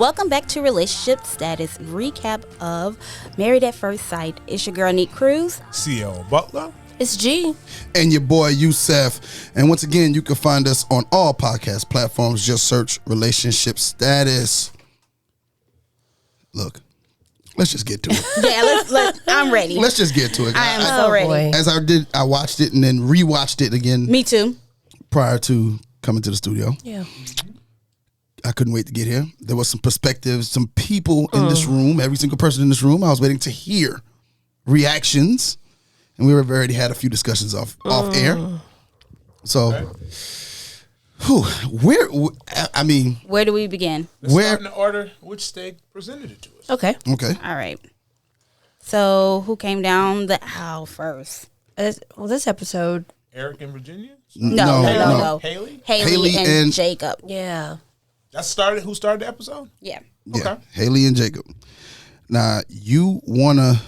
welcome back to Relationship Status Recap of Married at First Sight. It's your girl, Neat Cruz. C.L. Butler. It's G. And your boy, Youssef. And once again, you can find us on all podcast platforms. Just search Relationship Status. Look, let's just get to it. Yeah, I'm ready. Let's just get to it. I am so ready. Boy. As I watched it and then rewatched it again. Me too. Prior to coming to the studio. Yeah. I couldn't wait to get here. There was some perspectives, some people in this room, every single person in this room. I was waiting to hear reactions. And we already had a few discussions off air. So, where do we begin? Let's start in the order which state presented it to us. Okay. All right. So, who came down the aisle first? This episode. Eric and Virginia? No. Haley and Jacob. Yeah. Who started the episode? Yeah. Yeah, Haley and Jacob. Now, you want to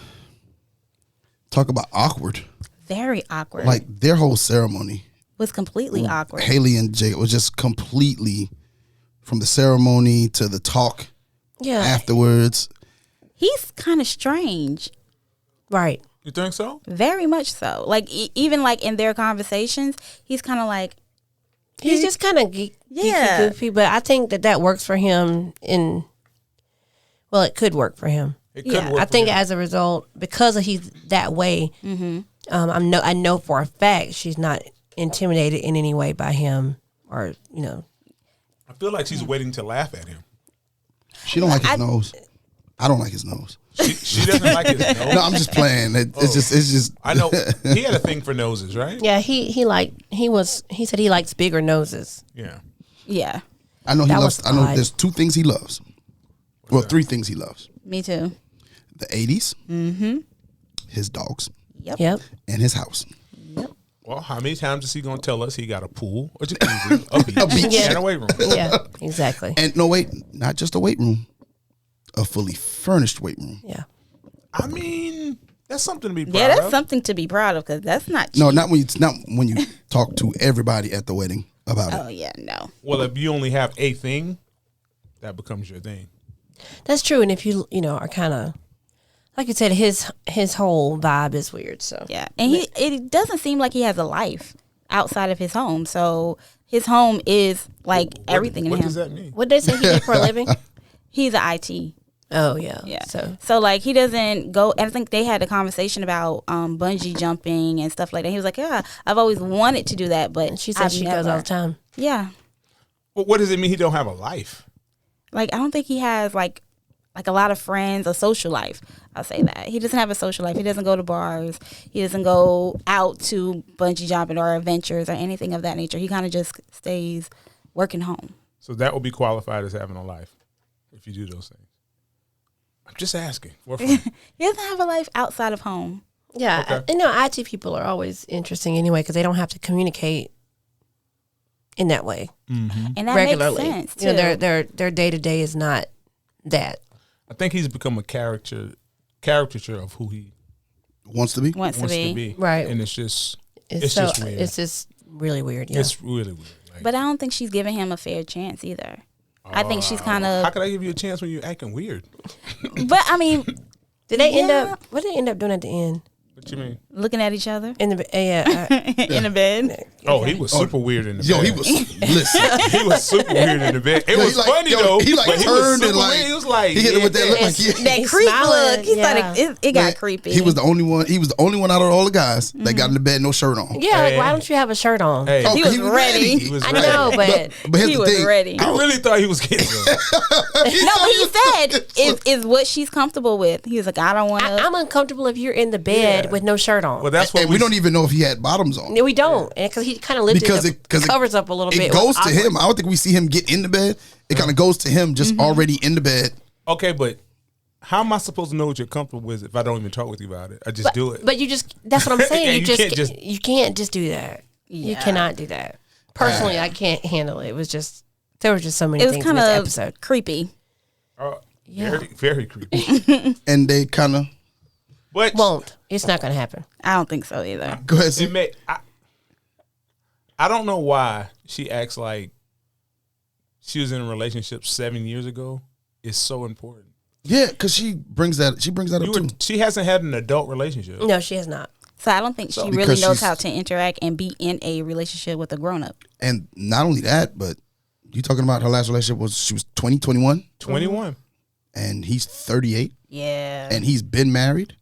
talk about awkward. Very awkward. Like, their whole ceremony was completely awkward. Haley and Jacob was just completely, from the ceremony to the talk afterwards. He's kind of strange. Right. You think so? Very much so. Like, even like in their conversations, he's kind of like... He's just kind of geeky, goofy, but I think that works for him it could work for him. It could work I think for him. as a result, because he's that way, I know for a fact she's not intimidated in any way by him or, I feel like she's waiting to laugh at him. She don't like his nose. I don't like his nose. She doesn't like his nose? No, I'm just playing. It's just. I know. He had a thing for noses, right? Yeah, he said he likes bigger noses. Yeah. Yeah. I know he That loves. was I know odd. there's two things he loves. Well, three things he loves: Me too. the 80s, his dogs, Yep. and his house. Well, how many times is he going to tell us he got a pool, a jacuzzi, a beach, Yeah. and a weight room? Yeah, exactly. And no, wait, not just a weight room, a fully furnished weight room. Yeah. I mean, that's something to be proud Yeah, that's of. something to be proud of because that's not cheap. No, not when you talk to everybody at the wedding about Oh, it. yeah, no. Well, if you only have a thing, that becomes your thing. That's true. And if you are kind of, like you said, his whole vibe is weird. So Yeah. And it doesn't seem like he has a life outside of his home. So his home is like everything in What him. does that mean? what did they say he did for a living? He's an IT. Oh yeah. Yeah. So like he doesn't go. And I think they had a conversation about bungee jumping and stuff like that. He was like, "Yeah, I've always wanted to do that, but and she said I've she never." goes all the time. Yeah. Well, what does it mean he don't have a life? Like I don't think he has like a lot of friends, a social life. I'll say that he doesn't have a social life. He doesn't go to bars. He doesn't go out to bungee jumping or adventures or anything of that nature. He kind of just stays working home. So that would be qualified as having a life if you do those things. I'm just asking. He doesn't have a life outside of home. Yeah. Okay. IT people are always interesting anyway because they don't have to communicate in that way And that regularly. makes sense too. Their day to day is not that. I think he's become a caricature of who he Wants to be. wants wants to to be. be. Right. And it's just It's just weird. It's just really weird. Yeah. It's really weird. Like, But I don't think she's giving him a fair chance either. I think she's kind how of. could I give you a chance when you're acting weird? But I mean, Did they end Yeah. up? What did they end up doing at the end? What you mean? looking at each other In the in the bed. Oh, he was super weird in the Yo, bed. he was. Listen. He was super weird in the bed. It Yo, was he like- funny yo, though. he like but turned he was and super like weird. He was like, he hit him with that look. Like, And- yeah. That He's creep smiling, look. He yeah. started. It got creepy. He was the only one. He was the only one out of all the guys that got in the bed no shirt on. Yeah, like Hey. why don't you have a shirt on? Hey, Oh, He 'cause was ready. he was I ready. know, but But here's He the was thing. ready. I really thought he was kidding. No, but he said is what she's comfortable with. He was like, I don't want to. I'm uncomfortable if you're in the bed Yeah. with no shirt on. Well, that's what And we don't even know if he had bottoms on. No, we don't, because he kind of lifted Because the it covers up a little bit. It goes to Awkward. him. I don't think we see him get in the bed. It kind of goes to him just already in the bed. Okay, but how am I supposed to know what you're comfortable with if I don't even talk with you about it? I just do it. But you just—that's what I'm saying. Yeah, you you just can't you can't just do that. You Yeah. cannot do that. Personally, I can't handle it. It was just there were just so many It was things in kind this of episode. creepy. Very, very creepy. And they kind of But Won't. It's not going to happen. I don't think so either. go ahead. it may. I don't know why she acts like she was in a relationship 7 years ago is so important. Yeah, because she brings that up too. She hasn't had an adult relationship. No, she has not. So I don't think she really Because knows she's- how to interact and be in a relationship with a grown up. And not only that, but you talking about her last relationship she was 20, 21, 21. and he's 38, Yeah. and he's been married.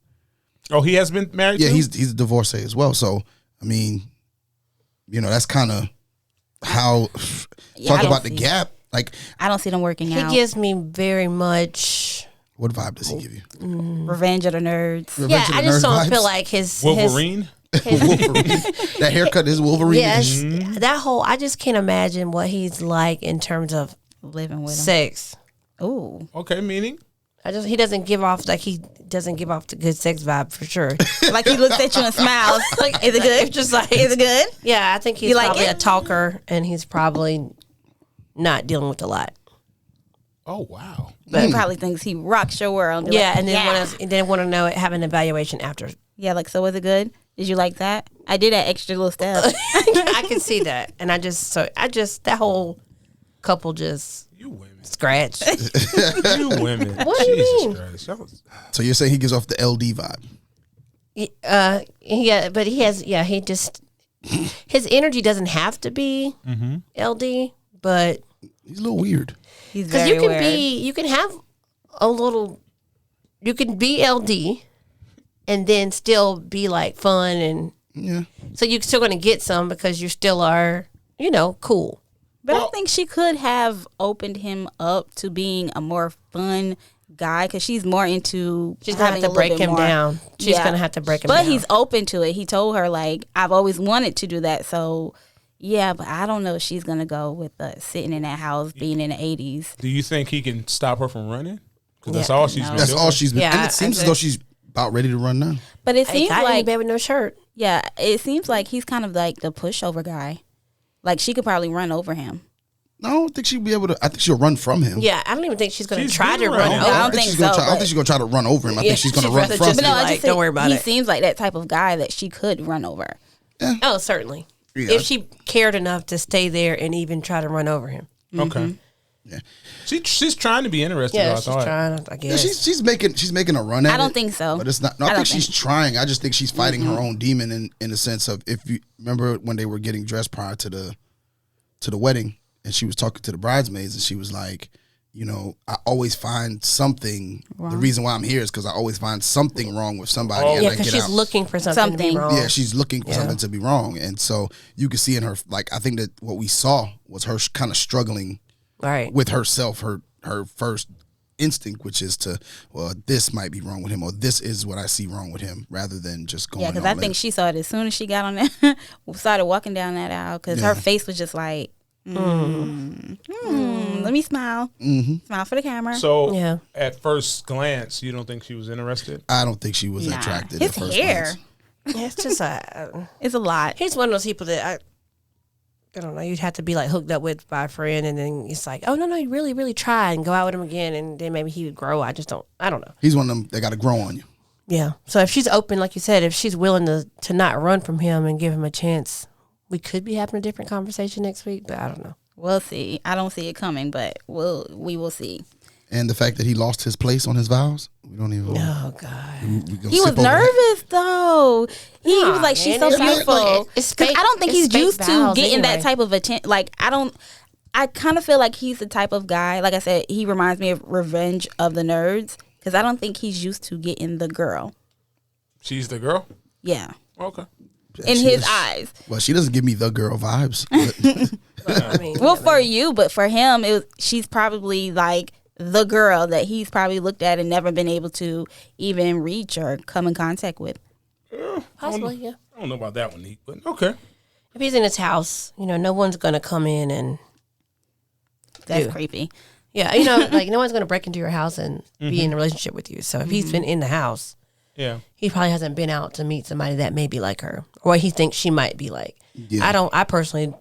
Oh, he has been married. Yeah, too? he's a divorcee as well. So I mean, that's kind of how Yeah, I talk don't about the see- gap. Like, I don't see them working He out. gives me very much. what vibe does he give you? Revenge of the Nerds. Revenge Yeah, of the I just Nerds don't feel vibes? like his Wolverine. Wolverine. That haircut is Wolverine. Yes, that whole. I just can't imagine what he's like in terms of Living with him. sex. Ooh. Okay, meaning He doesn't give off the good sex vibe for sure. Like he looks at you and smiles. Like, Is it good? Just like, Is it good? Yeah, I think he's You like probably it? a talker, and he's probably not dealing with a lot. oh wow. But he probably thinks he rocks your world. Be Yeah, like, and then want to know it, have an evaluation after. Yeah, like, so was it good? Did you like that? I did that extra little step. I can see that, and I just that whole couple just You women. scratched. You women. What do you Jesus mean? Christ. Y'all- So you're saying he gives off the LD vibe? Yeah, but he just his energy doesn't have to be LD, but He's a little weird. He's because very you can weird. you can have a little, you can be LD, and then still be like fun, and Yeah. so you're still going to get some because you still are, cool. But I think she could have opened him up to being a more fun guy because she's more into. She's gonna have having to a break little bit him more- down. She's gonna have to break him but down. But he's open to it. He told her, like, I've always wanted to do that. So, yeah, but I don't know if she's going to go with sitting in that house, being in the 80s. Do you think he can stop her from running? Because that's Yeah, all she's no. been That's doing. all she's been. Yeah, and it seems as though she's about ready to run now. But it Hey, seems I ain't like, bed with no shirt. yeah, it seems like he's kind of like the pushover guy. Like, she could probably run over him. No, I don't think she'll be able to. I think she'll run from him. Yeah, I don't even think she's going to She's try to been run running. over. I don't think she's gonna so, try. I don't but- think she's gonna try to run over him. I Yeah, think she's gonna she'd run rather from just him. be No, I like, just don't think worry about he it. seems like that type of guy that she could run over. Oh, certainly. Yeah. If she cared enough to stay there and even try to run over him. Okay. Yeah. She's trying to be interested. Yeah, I she's thought. trying, I Yeah, guess. she's making a run at it. I don't think so. But it's not. No, I I, don't think she's think. trying. I just think she's fighting her own demon in the sense of, if you remember when they were getting dressed prior to the wedding, and she was talking to the bridesmaids, and she was like, I always find something. The reason why I'm here is because I always find something wrong with somebody. Oh. and Yeah, I because get she's out. looking for something to be Something. wrong. Yeah, she's looking for something to be wrong, and so you could see in her, like, I think that what we saw was her kind of struggling Right. with herself, her first instinct, which is to, well, this might be wrong with him, or this is what I see wrong with him, rather than just going. Yeah, because all I think in. she saw it as soon as she got on that, started walking down that aisle, because her face was just like, let me smile. Smile for the camera. So, Yeah. at first glance, you don't think she was interested? I don't think she was Nah. attracted. His at first hair glance. Yeah, it's just is a lot. he's one of those people that I don't know, you'd have to be like hooked up with by a friend, and then it's like, oh no, you really, really try and go out with him again, and then maybe he would grow. I don't know. He's one of them that got to grow on you. Yeah. So if she's open, like you said, if she's willing to not run from him and give him a chance, we could be having a different conversation next week, but I don't know. We'll see. I don't see it coming, but we will see. And the fact that he lost his place on his vows, we don't even. Oh God. we gonna He skip was over that. nervous though. He Nah, was like, "She's man, so it's like- beautiful." it's Because fake- I don't think it's he's fake used to vows getting that anyway. type of attention. Like I kind of feel like he's the type of guy. Like I said, he reminds me of Revenge of the Nerds, because I don't think he's used to getting the girl. She's the girl? Yeah, Okay. in She his is- eyes. Well, she doesn't give me the girl vibes. but- I mean, Well, for you, but for him, she's probably like the girl that he's probably looked at and never been able to even reach or come in contact with. possibly, yeah. I don't know about that one, Neat, but okay. If he's in his house, no one's gonna come in and That's Dude. creepy. yeah, like no one's gonna break into your house and be in a relationship with you. So if he's been in the house, Yeah. he probably hasn't been out to meet somebody that may be like her, or he thinks she might be like. Yeah. I personally,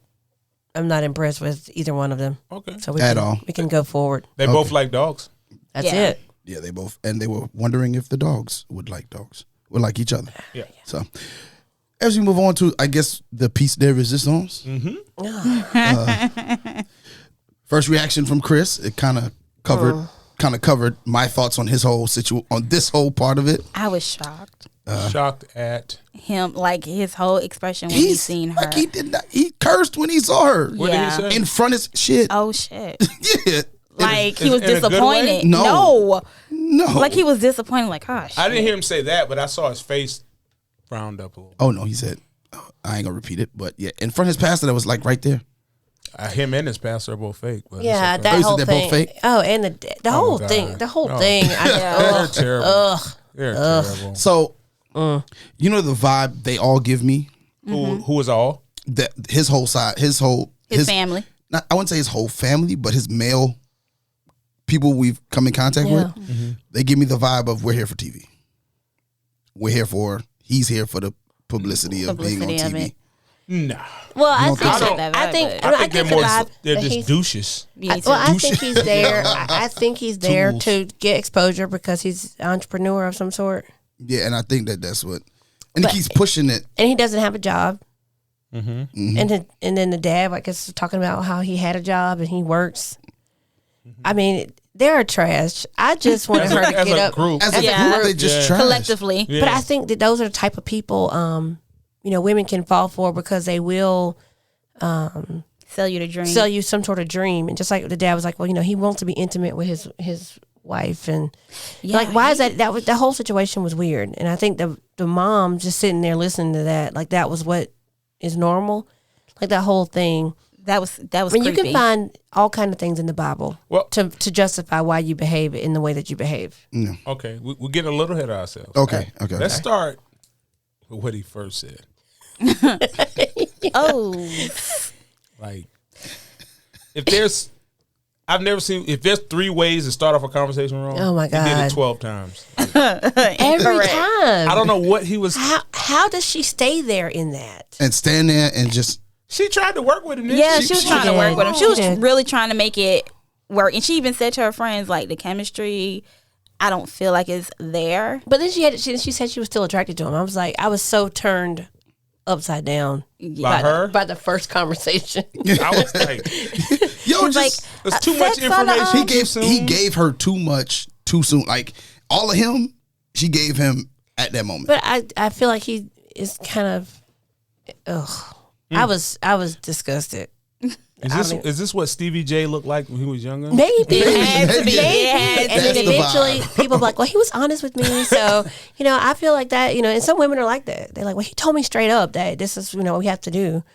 I'm not impressed with either one of them. Okay. So we At can, all. we can go forward. They both like dogs. That's Yeah. it. Yeah, they both, and they were wondering if the dogs would like each other. Yeah. So, as we move on to, I guess, the piece de resistance. First reaction from Chris, it kind of covered kind of covered my thoughts on his whole on this whole part of it. I was shocked. Shocked at Him, like his whole expression when he seen her. Like he cursed when he saw her. what did he say? In front of shit. Oh shit! Yeah. Like he in was a good way? disappointed. No. Like he was disappointed. Like, gosh. I didn't hear him say that, but I saw his face frowned up a little. Oh no, he said, I ain't gonna repeat it, but yeah, in front of his pastor that was like right there. Him and his pastor are both fake. But Yeah, it's okay. that said whole they're thing. both fake? Oh, and the whole God. thing. The whole No. thing. They're terrible. They're terrible. So, you know the vibe they all give me. Who is all? That his whole side, his family. Not, I wouldn't say his whole family, but his male people we've come in contact with. They give me the vibe of we're here for TV. He's here for the publicity of being on Publicity of TV. it. Nah. Well, I don't think think so? That I vibe, think but- I think they're the more. vibe They're that just he's- douches. Me too. Well, I think he's there. I think he's there Tools. to get exposure because he's an entrepreneur of some sort, Yeah, and I think that's what. And he keeps pushing it. and he doesn't have a job. Mm-hmm. And then the dad, I guess, was talking about how he had a job and he works. I mean, they're trash. I just wanted her to as get a up. group. As a Yeah. group, they just Yeah. trash. Collectively. Yeah. But I think that those are the type of people, women can fall for because they will Sell you the dream. sell you some sort of dream. And just like the dad was like, well, he wants to be intimate with his wife, and Yeah, like, why is that? The whole situation was weird. And I think the mom just sitting there listening to that, like that was what is normal, like that whole thing. That was I mean, creepy. you can find all kind of things in the Bible Well- to justify why you behave in the way that you behave. Okay, we're getting a little ahead of ourselves. Okay. Let's start with what he first said. Oh, Like, if there's three ways to start off a conversation wrong. Oh, my He did God. it 12 times. Every time. I don't know what he was. How does she stay there in that? And stand there and just. She tried to work with him. didn't yeah, she? she was trying to work with him. She was Yeah. really trying to make it work, and she even said to her friends, like, the chemistry, I don't feel like it's there. But then she said she was still attracted to him. I was so turned upside down By her? by the first conversation. I was like, Yo, He's like, just. there's too much sex on the, information. he gave too he soon. gave her too much too soon. Like all of him, she gave him at that moment. But I feel like he is kind of I was disgusted. Is this what Stevie J looked like when he was younger? Maybe. It had to be. Maybe. It had to And then That's the eventually vibe. people be like, well, he was honest with me. So, I feel like that, and some women are like that. They're like, well, he told me straight up that this is, what we have to do.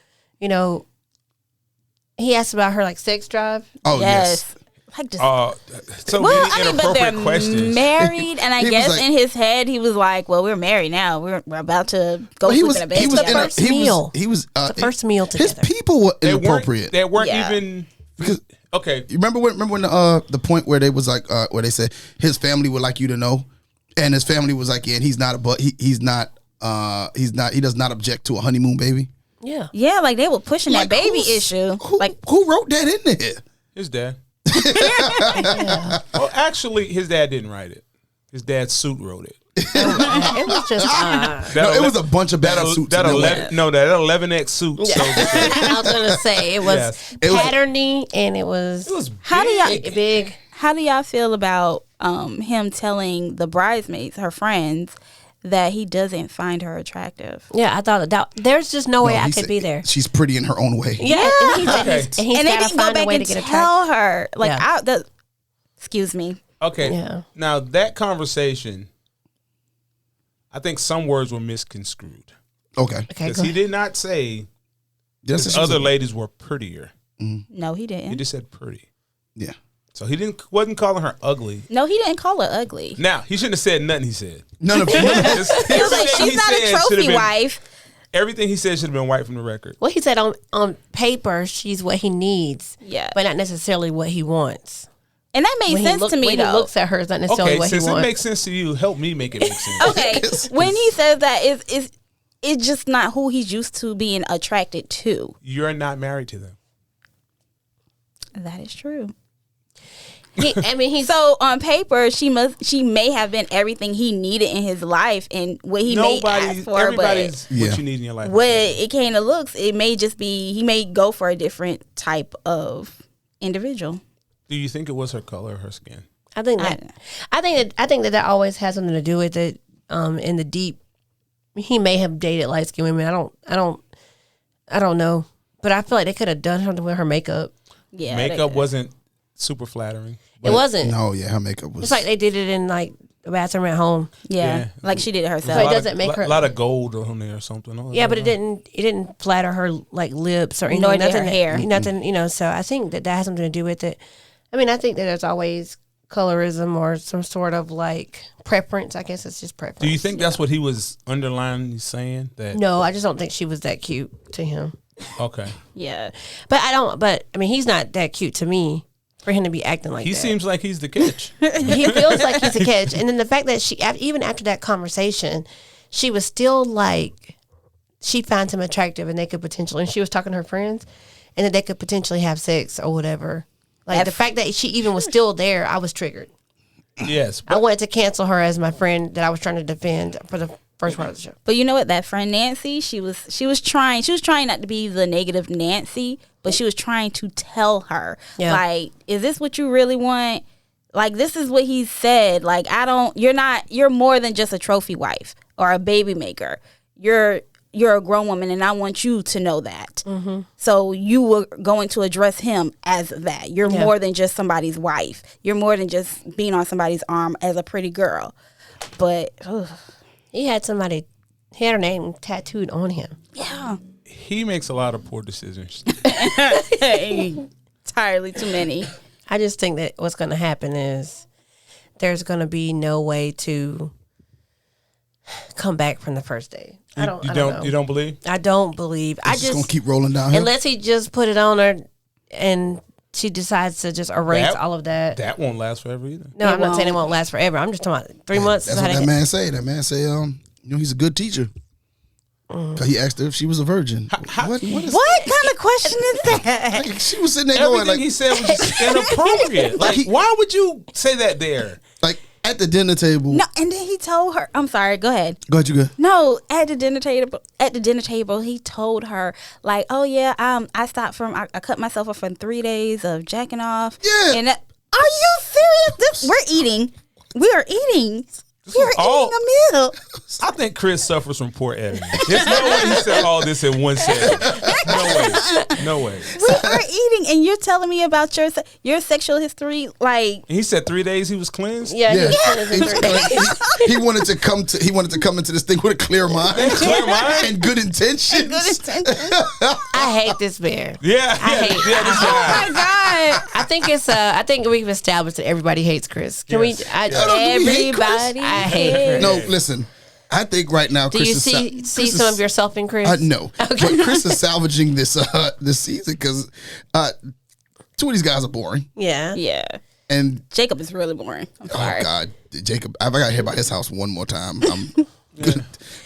He asked about her like sex drive. Oh Yes. Like, just. So Well, many I mean, but they're inappropriate questions. married, and I He was guess like- in his head he was like, "Well, we're married now. We're about to go But sleep in a bed he was together." first meal. He was The first meal His together. people were They inappropriate. weren't Yeah. even. Because Okay. you remember when the point where they was like where they said his family would like you to know, and his family was like, yeah, and he's not he does not object to a honeymoon baby. Yeah. Yeah, like they were pushing Like, that baby who's- issue. Like who wrote that in there? His dad. Well, actually, his dad didn't write it. His dad's suit wrote it. It was just No, it was a bunch of bad suits. That in there. 11X suit. So I was gonna say it was Yes. It was- patterny and it was How do y'all big. How do y'all feel about him telling the bridesmaids, her friends, that he doesn't find her attractive? Yeah, I thought there's just no way No, I he could said be there. She's pretty in her own way. Yeah, and he said Okay. he's And they got to didn't go find a back way to and get attracted. tell her. Like, Yeah. excuse me. okay. Yeah. Now that conversation, I think some words were misconstrued Okay. Okay, because go he ahead. did not say Yes, his she was other a- ladies were prettier. No, he He didn't. just said pretty. Yeah. So he wasn't calling her ugly. No, he didn't call her ugly. Now he shouldn't have said nothing. He said None of He was like, she's not a trophy wife. Everything he said should have been wiped from the record. Well, he said on paper she's what he needs, Yeah. but not necessarily what he wants. And that made sense to me, when though. he looks at her, it's not necessarily Okay, what he since it wants. makes sense to you, help me make it make sense. Okay, when he says that, it's just not who he's used to being attracted to. You're not married to them. That is true. He's So on paper, she may have been everything he needed in his life and what he may ask for, but Everybody's Yeah. what you need in your life. what it came to looks, it may just be he may go for a different type of individual. Do you think it was her color or her skin? I think that always has something to do with it. In the deep, he may have dated light skinned women. I don't know, but I feel like they could have done something with her makeup. Yeah, makeup wasn't super flattering. It wasn't. No, yeah, her makeup was. It's like they did it in like the bathroom at home. Yeah, like she did it herself. So it doesn't make her a lot of gold on there or something. Yeah, but it didn't flatter her like lips or anything. Nor did nothing, her hair. Nothing, So I think that has something to do with it. I mean, I think that there's always colorism or some sort of like preference. I guess it's just preference. Do you think that's what he was underlining saying? That No, I just don't think she was that cute to him. Okay. Yeah, But I mean, he's not that cute to me for him to be acting like He that. seems like he's the catch. He feels like he's a catch. And then the fact that she, even after that conversation, she was still like, she finds him attractive and they could potentially, and she was talking to her friends, and that they could potentially have sex or whatever. Like the fact that she even was still there, I was triggered. Yes. I wanted to cancel her as my friend that I was trying to defend for the first part of the show. but you know what? That friend Nancy, she was trying not to be the negative Nancy, but she was trying to tell her, like, is this what you really want? Like, this is what he said. Like, you're more than just a trophy wife or a baby maker. You're a grown woman, and I want you to know that. Mm-hmm. So you were going to address him as that. You're more than just somebody's wife. You're more than just being on somebody's arm as a pretty girl. But He had her name tattooed on him. yeah, He makes a lot of poor decisions. entirely too many. I just think that what's going to happen is there's going to be no way to come back from the first day. I don't know. You don't believe? I don't believe. It's just gonna keep rolling downhill. Unless he just put it on her and she decides to just erase all of that. That won't last forever either. No, I'm not saying it won't last forever. I'm just talking about 3 months. That's what that man say. That man say, he's a good teacher. 'Cause he asked her if she was a virgin. What What kind of question is that? Like, she was sitting there Everything going like, he said was just inappropriate. Like, why would you say that there? like at the dinner table. No, and then he told her. I'm sorry. Go ahead. Go ahead, you good. No, at the dinner table, he told her like, "Oh yeah, I stopped I cut myself off from 3 days of jacking off." Yeah. And are you serious? We're eating. We are eating. You're eating a meal. I think Chris suffers from poor editing. There's no way he said all this in one sentence. No way. We are eating, and you're telling me about your sexual history. Like, He said 3 days he was cleansed. Yeah. He wanted to come into this thing with a clear mind, Clear mind? and good intentions. good intentions. I hate this man. Yeah. I hate. this Oh my God. I think we've established that everybody hates Chris. Can Yes. we? do we hate Chris? Everybody. I hate Chris. No, listen. I think right now, Do Chris you is see Chris some is- of yourself in Chris? No, but Chris is salvaging this season because two of these guys are boring, Yeah. Yeah. and Jacob is really boring. I'm sorry. oh god, Jacob, if I got hit by his house one more time, I'm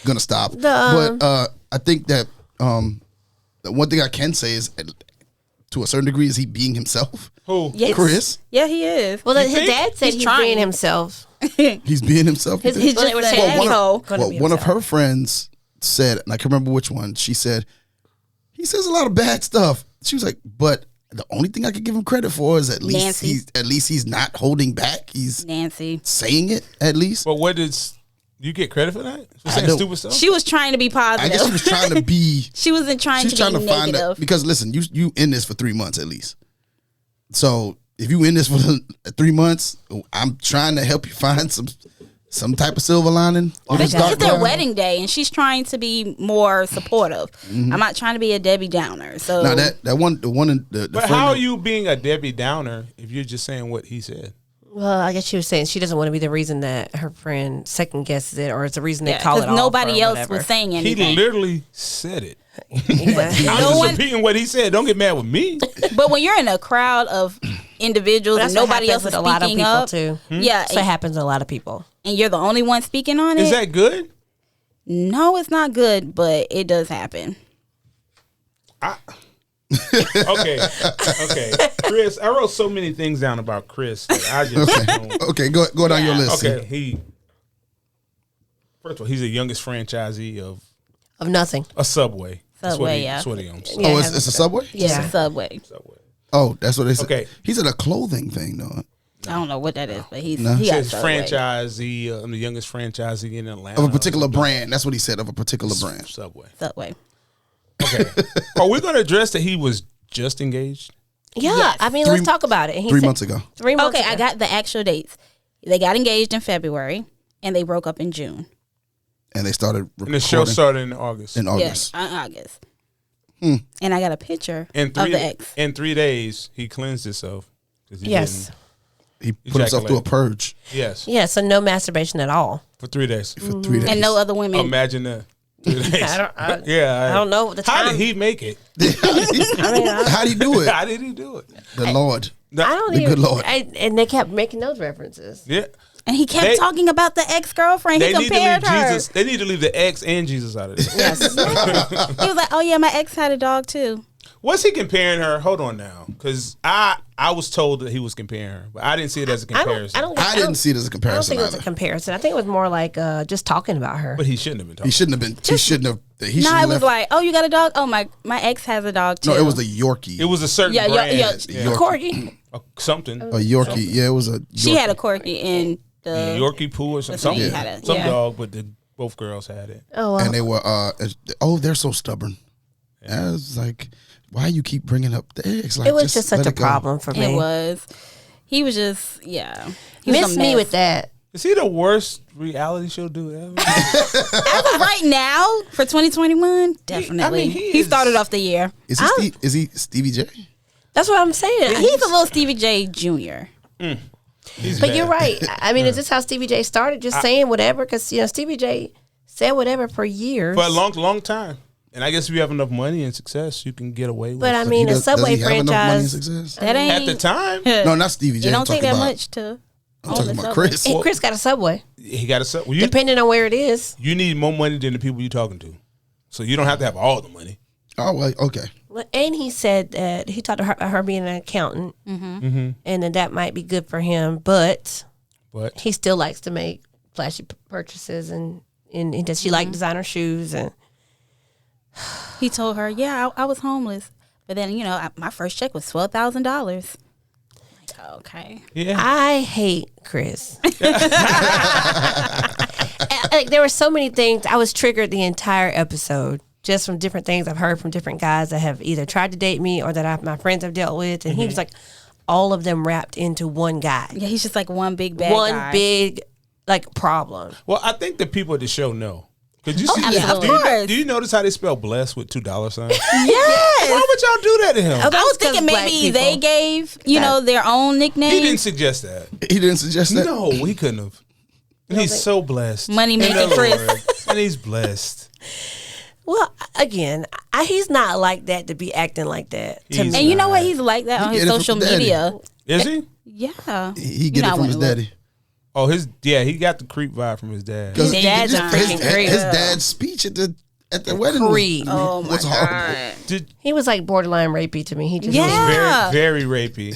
gonna stop. The, But I think that the one thing I can say is, to a certain degree, is he being himself? Who? Yes. Chris, Yeah, he is. Well, his think? dad said He's he's trying. being himself. he's being himself. He's Well, just they were an saying one of- asshole. Gonna be one of himself. her friends said, and I can't remember which one. She said he says a lot of bad stuff. She was like, but the only thing I could give him credit for is at least he's not holding back. He's Nancy. saying it at least. But what did you get credit for that? For saying don't. stupid stuff? She was trying to be I positive. guess she was trying to be. She wasn't trying She's to trying be to find negative. that because listen, you in this for 3 months at least. So if you in this for 3 months, I'm trying to help you find some type of silver lining. on this dark It's their cloud. wedding day, and she's trying to be more supportive. I'm not trying to be a Debbie Downer. So Now the But friend how are that- you being a Debbie Downer if you're just saying what he said? Well, I guess she was saying she doesn't want to be the reason that her friend second guesses it, or it's the reason they call it off. nobody or else whatever. was saying He anything. literally said it. Yeah. I'm No just one- repeating what he said. Don't get mad with me. But when you're in a crowd of individuals That's and what nobody else happens is with a lot of speaking people up, too. yeah, So it happens to a lot of people. and you're the only one speaking on Is it. that good? No, it's not good, but it does happen. Okay. Chris, I wrote so many things down about Chris that I just don't. Okay, go down your list. Okay, first of all, he's the youngest franchisee of Of nothing. a Subway. Subway, That's what he owns. Yeah, It's a Subway? Just Yeah. a Subway. Subway. Oh, that's what they said. Okay. He said a clothing thing though. I don't know what that is, but he He got says Subway. franchisee. I'm the youngest franchisee in Atlanta. Of a particular brand. That's what he said, of a particular brand. Subway. Subway. Okay. Are we going to address that he was just engaged? Yeah, Yes. I mean, let's talk about it. And he 3 said- months ago. 3 months Okay, ago. I got the actual dates. They got engaged in February, and they broke up in June. And they started And the show recording started in August. in August. Yes, in August. And I got a picture In of the 3 ex. in 3 days, he cleansed himself. 'Cause he Yes. didn't- He put himself through a purge Yes. Yeah, so no masturbation at all. For 3 days. for 3 days. And no other women. Imagine that. 3 days. I yeah. don't know the How time. did he make it? How'd he do it? How did he do it? The Lord. I don't The even. good Lord. And they kept making those references. Yeah. And he kept They- talking about the ex-girlfriend. He They need to leave compared her. Jesus. They need to leave the ex and Jesus out of this. Yes. He was like, "Oh yeah, my ex had a dog too." Was he comparing her? Hold on now, because I was told that he was comparing her, but I didn't see it as a comparison. I didn't see it as a I don't comparison think it was a either. comparison. I think it was more like just talking about her. But he shouldn't have been talking. He shouldn't have been. He shouldn't have. He No, shouldn't it have was left. like, "Oh, you got a dog? Oh, my ex has a dog too." No, it was a Yorkie. It was a certain Yeah, brand, yeah. Corgi. something, a Yorkie. Yeah, it was a. Yorkie. She had a corky in the. Yorkie poo or something. thing Some, had it, some yeah. dog, but both girls had it. Oh, well. And they were. They're so stubborn. I was like, why you keep bringing up the ex? Like, it was just such let a it go. problem for me. It was. He was just He was Miss a me mess. with that. Is he the worst reality show dude ever? As of right now for 2021, definitely. he He is- started off the year. Is he? Is he Stevie J? That's what I'm saying. He's a little Stevie J Jr. He's But bad. you're right. I mean, is this how Stevie J started? Just saying whatever? Because, Stevie J said whatever for years. For a long time. And I guess if you have enough money and success, you can get away with But it. I mean, a Does Subway he have enough money and franchise. success? That ain't At the time, No, not Stevie J. It I'm don't take talking that about. much to. I'm talking about Chris. And Chris got a Subway, he got a well, depending on where it is. you need more money than the people you're talking to. So you don't have to have all the money. Oh, well, okay. And he said that he talked to her being an accountant, and that might be good for him, but But he still likes to make flashy purchases, and does she like designer shoes? And He told her, "Yeah, I was homeless, but then my first check was $12,000." Like, okay. yeah, I hate Chris. Like, there were so many things. I was triggered the entire episode just from different things I've heard from different guys that have either tried to date me or that my friends have dealt with, and he was like, all of them wrapped into one guy, Yeah, he's just like one big bad one guy. big problem. well, I think the people at the show know. Could you see? absolutely. Do Of course. do you notice how they spell blessed with $2 signs? Yes. Why would y'all do that to him? I was 'cause thinking black maybe people. they gave their own He nickname. didn't suggest that. He didn't suggest that. No, he couldn't have. And he's so blessed. Money In making the Chris. Lord. And he's blessed. Well, again, he's not like that to be acting like that. To He's me. And you know what? He's like that on He his get it from social daddy. media. Is he? Yeah. He get it from his daddy. Oh, he got the creep vibe from his dad. Because His dad's a freaking creep. His dad's speech at the wedding Creep. Oh my was horrible. God. Did, He was like borderline rapey to me. He just Yeah. very, very rapey.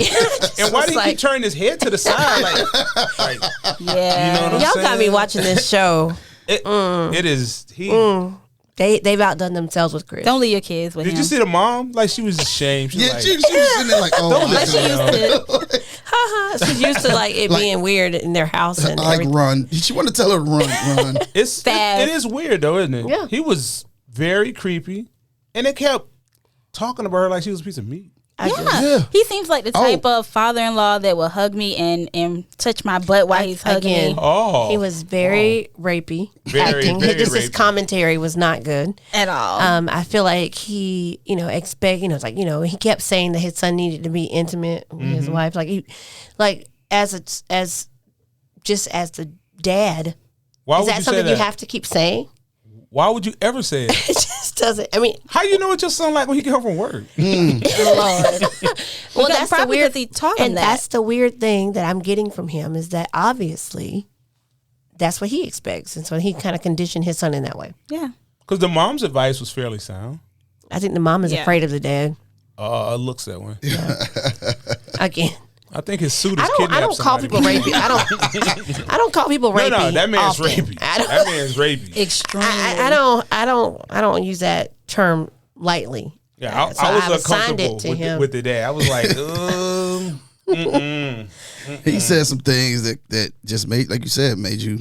And why did he like- keep turning his head to the side? Like Yeah. you know what I'm y'all saying? got me watching this show. It is. They've outdone themselves with Chris. Don't leave your kids with Did him. you see the mom? Like she was ashamed. She was Yeah, like, she was sitting there like, oh, Don't Like she used to. She's used to like it being weird in their house and like everything. run. She wanted to tell her run. Fast. it is weird though, isn't it? Yeah. He was very creepy, and they kept talking about her like she was a piece of meat. Yeah. He seems like the type of father-in-law that will hug me and touch my butt while he's hugging Again. me. Oh, He was very rapey Very, acting. very His rapey. commentary was not good. At all. I feel like he, it's like, he kept saying that his son needed to be intimate with his wife. Like as the dad, Why is would that you say something that? you have to keep saying? Why would you ever say it? It just doesn't. I mean, How you know what your son like when he get home from work? Lord. Well, that's the probably weird. because he taught him And that. that's the weird thing that I'm getting from him is that obviously that's what he expects, and so he kind of conditioned his son in that way. Yeah. Because the mom's advice was fairly sound. I think the mom is Yeah. afraid of the dad. Looks that way. Again, I think his suit is I kidnapped don't call people somebody. rapey. I don't call people rapey. No, that man's often. rapey. I don't. That man's rapey. Extremely. I don't use that term lightly. Yeah, So I was I've assigned uncomfortable it to with him. with the dad. I was like, He said some things that just made, like you said, made you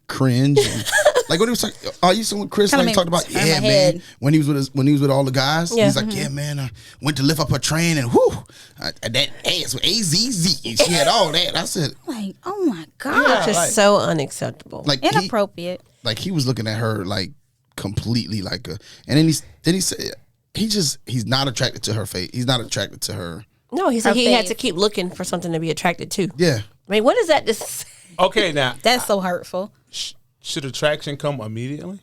cringe. And, like when he was talking, you saw when Chris Kinda like talked about, made me turn yeah, my man, head. when he was with all the guys, Yeah. he's like, yeah, man, I went to lift up her train and that ass with AZZ, and she had all that. I said, Like, oh my God. Yeah. Just like- so unacceptable. like Inappropriate. he was looking at her like completely like a, and then he said he's not attracted to her face. He's not attracted to her. No, he said Her he had face. to keep looking for something to be attracted to. Yeah. I mean, what is that? Just Okay, now That's so hurtful. should attraction come immediately?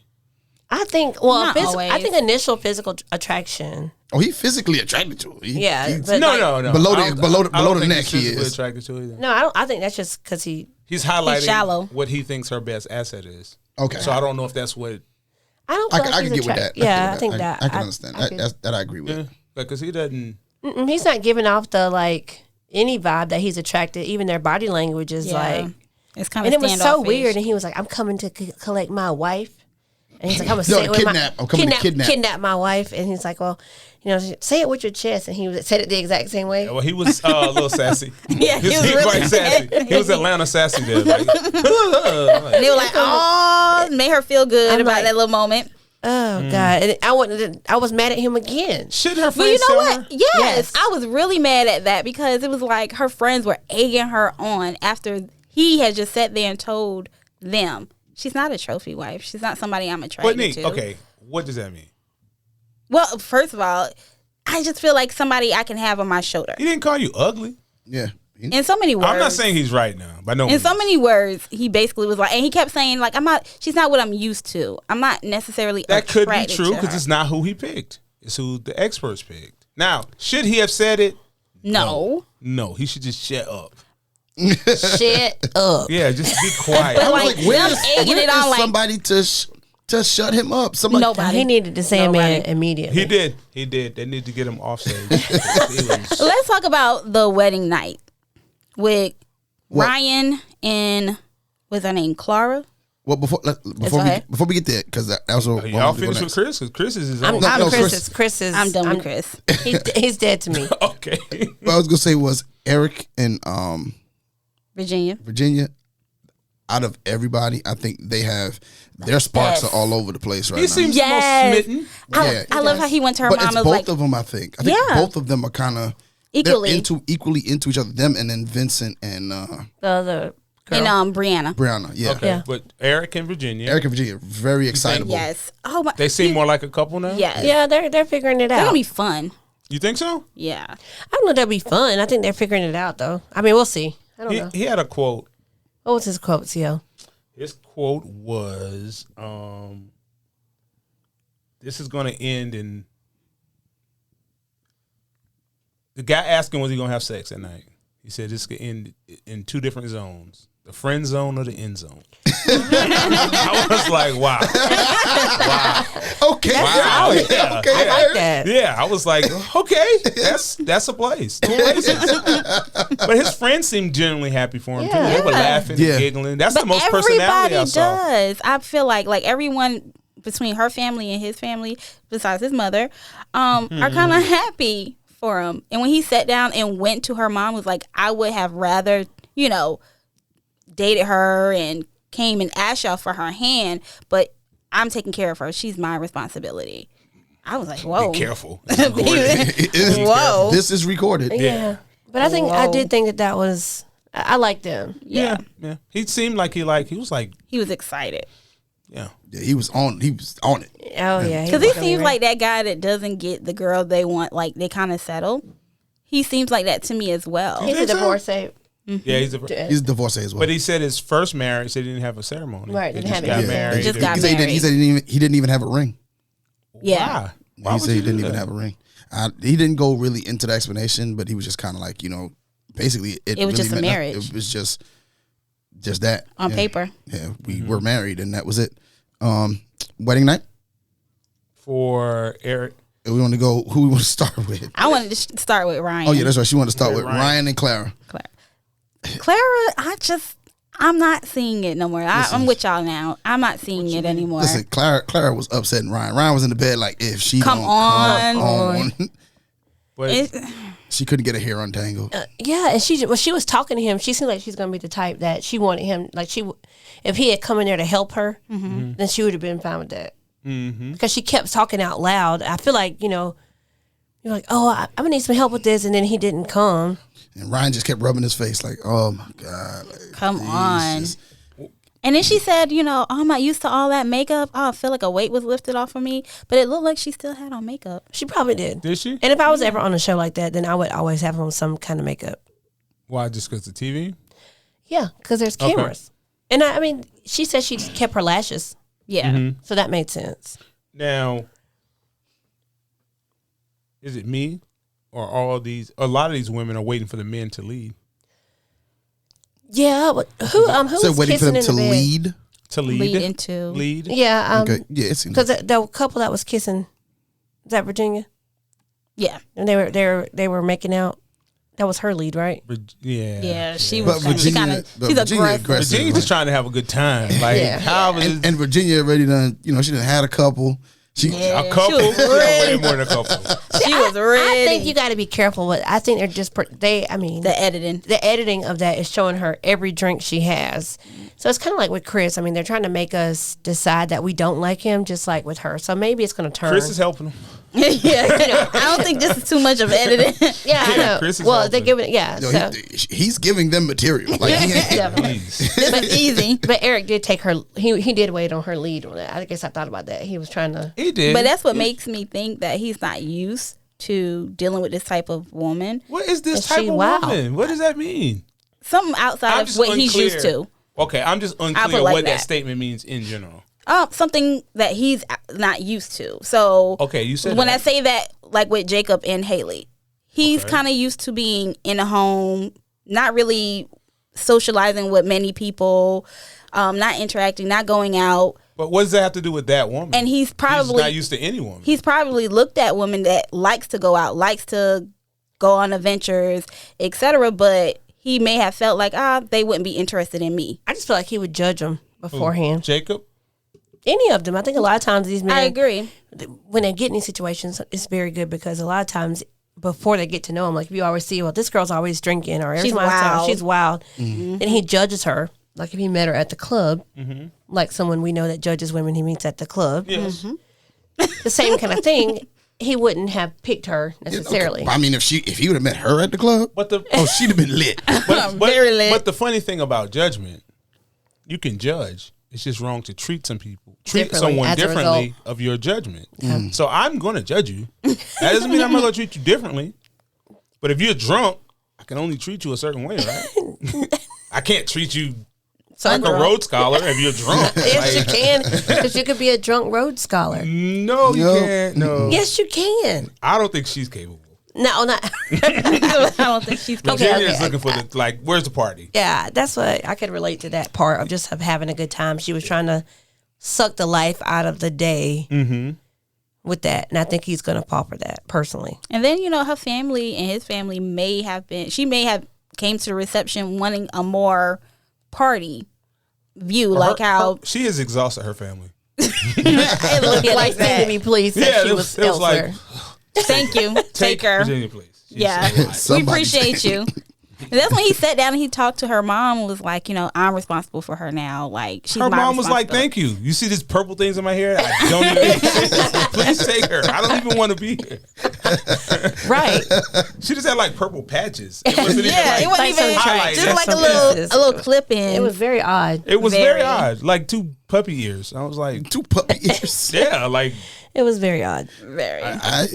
I think. Well, Not I always. think initial physical attraction. Oh, he physically attracted to her. Yeah, He's- but like- No. Below the- I don't- below the- I don't below the think neck he's he physically is. attracted to her either. No, I think that's just because he. He's highlighting shallow. what he thinks her best asset is. Okay. So I don't know if that's what. I don't. I Feel can, like I he's can get with that. attract- Yeah, I think I can understand. That I agree with. Yeah, because he doesn't. He's not giving off the like any vibe that he's attracted. Even their body language is like. It's kind And of it was so weird. And he was like, "I'm coming to collect my wife." And he's like, "I'm gonna say it with kidnap. I'm coming to kidnap. my wife." And he's like, "Well, say it with your chest." And he said it the exact same way. Well, he was a little sassy. Yeah, he was He really quite sassy. He was Atlanta sassy there. Like, And they were like, oh, made her feel good I'm about like- that little moment. Oh God! And I was mad at him again. should her But friends you know tell what? her? Yes, I was really mad at that because it was like her friends were egging her on after he had just sat there and told them she's not a trophy wife. She's not somebody I'm attracted But Nick, to. okay, what does that mean? Well, first of all, I just feel like somebody I can have on my shoulder. He didn't call you ugly. Yeah. In so many words. I'm not saying he's right now, by no In means. so many words, he basically was like, and he kept saying, like, she's not what I'm used to. I'm not necessarily That could be attracted true to because her. it's not who he picked. It's who the experts picked. Now, should he have said it? No. No, he should just shut up. Shut up. Yeah, just be quiet. But I was like, like, where them is egging it on, like, somebody to shut him up? Somebody. Nobody. He needed the Sandman immediately. He did. They need to get him off stage. He was- Let's talk about the wedding night with What? Ryan and what's her name, Clara. Well, before okay. we get there, because that was what Y'all finished with Chris? Because Chris is his I'm, own. No, Chris is. I'm done with Chris. He's dead to me. Okay. What I was gonna say was Eric and Virginia. Virginia. Out of everybody, I think they have their sparks best. are all over the place right He now. seems Yes. most smitten. Yeah. I love how he went to her But mom it's and both was like, of them. I think Yeah. both of them are kind of equally. equally into each other. Them and then Vincent and The other girl. And Brianna. Brianna. Yeah. Okay. Yeah. But Eric and Virginia, Eric and Virginia very excitable. Yes. Oh my. they seem more like a couple now? Yes. Yeah, they're figuring it They're out. gonna be fun. You think so? Yeah. I don't know if that'll be fun. I think they're figuring it out though. I mean, we'll see. I don't know. He had a quote. What was his quote, CL? His quote was, this is going to end in... The guy asked him, was he going to have sex at night? He said this could end in two different zones. The friend zone or the end zone. I was like, wow. Wow. Okay. Wow. Yeah. Yeah. Okay. Yeah. I like that. Yeah, I was like, okay, that's a place. Two places. But his friends seemed genuinely happy for him too. They were laughing Yeah. and giggling. That's But the most personality everybody I saw. does. I feel like everyone between her family and his family, besides his mother, are kind of happy for him. And when he sat down and went to her mom, was like, I would have rather, dated her and came and asked y'all for her hand, but I'm taking care of her. She's my responsibility. I was like, whoa. Be careful. Whoa. This is recorded. Yeah. But I did think that was. I liked them. Yeah. Yeah. He seemed like he was like, He was excited. yeah. Yeah, he was on it. Oh yeah. Because he was gonna be seems right. like that guy that doesn't get the girl they want, like they kind of settle. He seems like that to me as well. He's a think so? divorcee. Yeah, he's a He's a divorcee as well. but he said his first marriage, they didn't have a ceremony. Right, They didn't just have got it. married. They just got he said married. he didn't even have a ring. Yeah. Why He would said he you do didn't even that? have a ring. He didn't go really into the explanation, but he was just kind of like, basically it was really just a meant nothing. marriage. It was just that On Yeah. paper. Yeah, we were married, and that was it. Wedding night. For Eric. We want to go. Who we want to start with? I wanted to start with Ryan. Oh yeah, that's right. She wanted to start with Ryan. Ryan and Clara. Clara, I'm not seeing it no more. I'm with y'all now. I'm not seeing it anymore. Listen, Clara was upsetting Ryan. Ryan was in the bed like, if she Come don't on. come on. But She couldn't get her hair untangled. Yeah, and she was talking to him. She seemed like she's gonna be the type that she wanted him. Like if he had come in there to help her, then she would have been fine with that. Because she kept talking out loud. I feel like you're like, oh, I'm gonna need some help with this, and then he didn't come. And Ryan just kept rubbing his face like, oh my God. Like, Come on. Jesus. And then she said, oh, I'm not used to all that makeup. Oh, I feel like a weight was lifted off of me. But it looked like she still had on makeup. She probably did. Did she? And if I was ever on a show like that, then I would always have on some kind of makeup. Why? Just because the TV? Yeah, because there's Okay. cameras. And I mean, she said she kept her lashes, Yeah. so that made sense. Now, is it me, or a lot of these women are waiting for the men to lead? Yeah, but who So was waiting for kissing them in to the bed? lead. To lead? Lead into. Lead? Yeah, Okay. Yeah, it seems. because the couple that was kissing, is that Virginia? Yeah. And they were making out. That was her lead, right? Yeah. Yeah, she But was kind Virginia, of, she's aggressive. Virginia's just trying to have a good time. Like, Yeah. how is And Virginia already done, she done had a couple. She Yeah. a couple? She was Way ready. more than a couple. She was ready. I think you got to be careful with. I think they're just the editing. the editing of that is showing her every drink she has. So it's kind of like with Chris. I mean, they're trying to make us decide that we don't like him, just like with her. So maybe it's going to turn. Chris is helping them. Yeah, I don't think this is too much of editing. Yeah, I know. Chris is Well, helping. they're giving. Yeah, Yo, so. he's giving them material. Like, Definitely. Please. This is easy. But Eric did take her. He did wait on her lead on that. I guess I thought about that. He was trying to. He did. But that's what makes me think that he's not used to dealing with this type of woman. What is this Is type she of wild? woman? What does that mean? Something outside I'm of just what he's unclear. used to. Okay, I'm just put unclear like what that that. statement means in general. Something that he's not used to. So Okay, you said when that. I say that, like with Jacob and Haley, he's Okay. kind of used to being in a home, not really socializing with many people, not interacting, not going out. But what does that have to do with that woman? And he's He's probably not used to any woman. he's probably looked at women that likes to go out, likes to go on adventures, etc. But he may have felt like they wouldn't be interested in me. I just feel like he would judge them beforehand. Jacob? Any of them. I think a lot of times these men. I agree. When they get in these situations, it's very good because a lot of times before they get to know him, like if you always see, well, this girl's always drinking, or every She's time I tell her, wild. she's wild, and he judges her. Like if he met her at the club, like someone we know that judges women he meets at the club, Yes. the same kind of thing. He wouldn't have picked her necessarily. I mean, if he would have met her at the club, But the she'd have been lit. Very lit. But the funny thing about judgment, you can judge. It's just wrong to treat someone Differently, as a differently result. of your judgment. So I'm going to judge you. That doesn't mean I'm not going to treat you differently. But if you're drunk, I can only treat you a certain way, right? I can't treat you like a Rhodes Scholar if you're drunk. Yes, you Like, can, because you could be a drunk Rhodes Scholar. no, you Nope. can't. No. Yes, you can. I don't think she's capable. No, not. I don't think she's Okay, Virginia okay. is looking for where's the party? Yeah, that's what I could relate to, that part of just of having a good time. She was trying to suck the life out of the day with that, and I think he's going to fall for that personally. And then her family and his family may have came to the reception wanting a more party view, like how She has exhausted her family. it looked Yeah, like they seemed to that. be pleased that Yeah, she it was was like, elsewhere. Thank you, take her. Virginia, please. She's Yeah, so alive. we Somebody appreciate you. And that's when he sat down and he talked to her mom and was like, I'm responsible for her now. Like she's Her my mom was like, responsibility. "Thank you. You see these purple things in my hair? I don't even. Please take her. I don't even want to be here." Right. She just had like purple patches. It wasn't Yeah, it even wasn't Like even some highlights. just That's like a some pieces. little clip in. It was very odd. It was very Very. odd, like two puppy ears. I was like, Two puppy ears. yeah, like It was very odd. very. I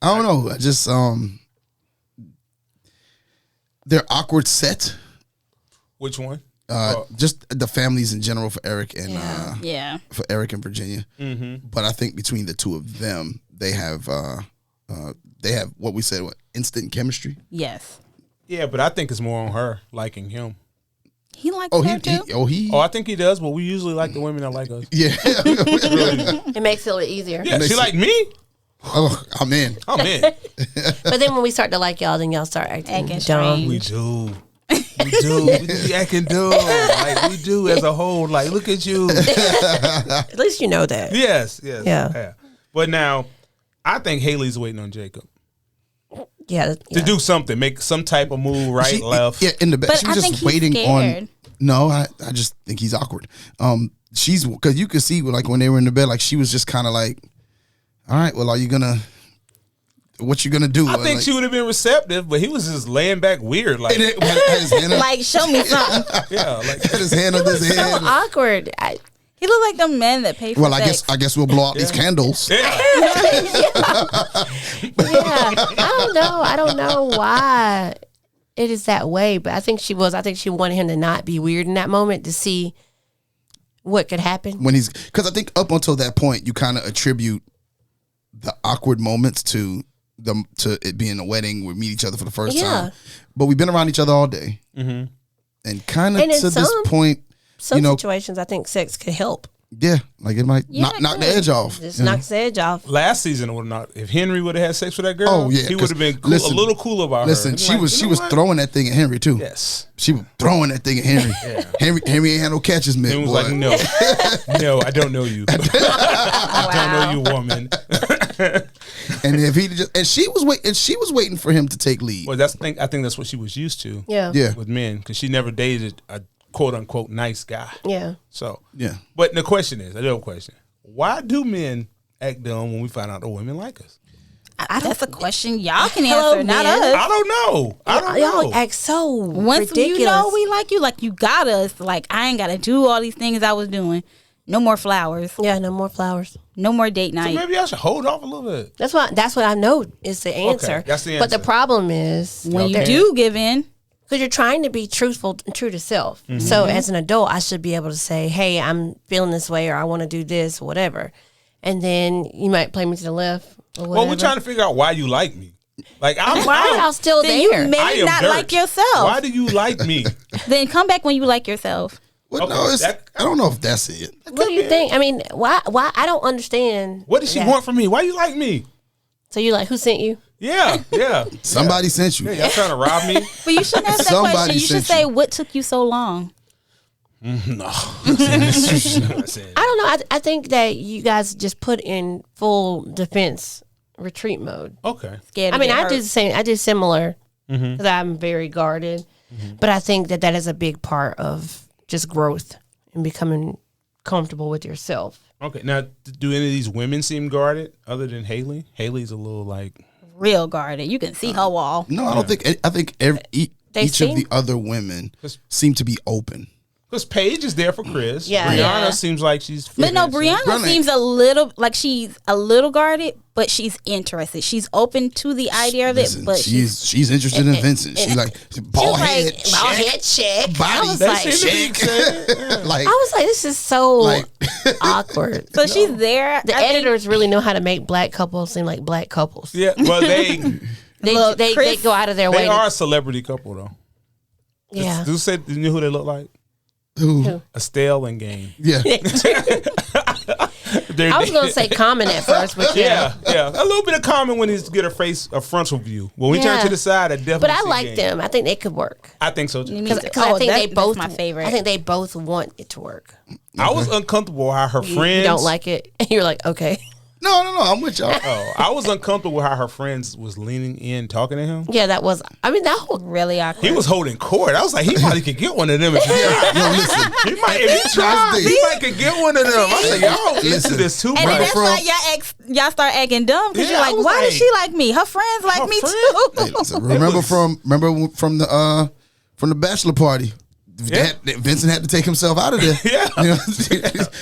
don't know. I just their awkward set. which one? Just the families in general for Eric and Yeah. for Eric and Virginia. But I think between the two of them, they have what we said, instant chemistry. Yes. Yeah, but I think it's more on her liking him. He liked Oh, her too. Oh, I think he does, but we usually like the women that like us. yeah. It makes it a little easier. Yeah, she like me. Oh, I'm in. I'm in. But then when we start to like y'all, then y'all start acting Acting dumb. strange. We do. We do. We be acting dumb. Like we do as a whole. Like, look at you. At least you know that. Yes. Yeah. But now, I think Haley's waiting on Jacob. to do something, make some type of move, right, left. Yeah, in the bed. But She was I think just he's waiting scared. on. No, I just think he's awkward. She's because you could see like when they were in the bed, like she was just kind of like, all right, well, what you gonna do? I think she would have been receptive, but he was just laying back weird, like had his hand on, Like, show me something. yeah, like had his hand on his So head. awkward. He looked like the men that pay for Well, sex. I guess we'll blow out these candles. yeah. I don't know why it is that way, but I think she wanted him to not be weird in that moment to see what could happen. Because I think up until that point, you kind of attribute the awkward moments to it being a wedding. We meet each other for the first time, but we've been around each other all day, and kind of to this point, Some situations, I think sex could help. yeah, like it might knock the edge off. Just knocks the edge off. Last season would not. If Henry would have had sex with that girl, Oh, yeah, he would have been a little cooler about her. Listen, she was throwing that thing at Henry too. Yes, She was throwing that thing at Henry. Henry ain't had no catches, man. he was like, no, no, I don't know you. I don't know you, woman. And if he just she was waiting for him to take lead. Well, I think that's what she was used to. Yeah. With men, because she never dated a quote unquote nice guy. Yeah. So Yeah. But the question is, another question: why do men act dumb when we find out the women like us? That's a question y'all can Hello, answer, not man. us. I don't know. I don't know. Y'all act so Once ridiculous. you know we like you got us. Like, I ain't got to do all these things I was doing. No more flowers. Yeah, no more flowers. No more date So night. maybe I should hold off a little bit. That's what I know is the answer. that's the But the answer. problem is When you Okay. do give in, because you're trying to be truthful and true to self. So as an adult, I should be able to say, hey, I'm feeling this way, or I want to do this, or whatever. And then you might play me to the left or whatever. Well, we're trying to figure out why you like me. Like Why are y'all still then you there? may I am not dirt. like yourself. Why do you like me? Then come back when you like yourself. Well, Okay, no, that- I don't know if that's it. What do you think? I mean, why? I don't understand. What does she that. want from me? Why you like me? So you're like, who sent you? Yeah, yeah. Somebody sent you. Yeah, y'all trying to rob me? But you shouldn't ask that Somebody question. You should sent say, you. what took you so long? No. I don't know. I think that you guys just put in full defense retreat mode. Okay. Scared I to mean, get I hurt. do the same. I do similar Mm-hmm. because I'm very guarded. But I think that is a big part of just growth and becoming comfortable with yourself. Okay. Now, do any of these women seem guarded other than Haley? Haley's a little like, real guarded. You can see her wall. No, I don't think. I think each of seem- the other women seem to be open. because Paige is there for Chris. Yeah. Brianna Yeah. seems like she's. But no, fitting in. Brianna seems a little like she's a little guarded, but she's interested. She's open to the idea of it, Listen, but she's interested in Vincent. She like bald head, like, bald head check. I body was They like, seem to be saying- like I was like, this is so Like- awkward. so she's there. The I think- editors really know how to make black couples seem like black couples. Yeah, well, Look, They Chris- go out of their way. they are a celebrity couple though. Yeah. You said you knew who they look like? who? Estelle and Game. Yeah, I was going to say Common at first, but yeah. Yeah. A little bit of Common when he's get a frontal view. When we turn Yeah. to the side, I definitely. But I see like Game. them. I think they could work. I think so too. Me Because too. I think they that's both my favorite. I think they both want it to work. I was uncomfortable how her You friends don't like it. You're like, okay. no, I'm with y'all. Oh, I was uncomfortable with how her friends was leaning in talking to him. Yeah, that was. I mean, that whole. really awkward. He was holding court. I was like, he probably could get one of them if he tried. Yo, listen, He might, if he tried, he might could get one of them. I said, y'all into Listen. this too and then much. that's From- why y'all start acting dumb because Yeah, you're I like, was why does like- she like me? Her friends like Her me friends? Hey, too. listen, remember was- from the bachelor party. Yeah. Vincent had to take himself out of there. Yeah. You know?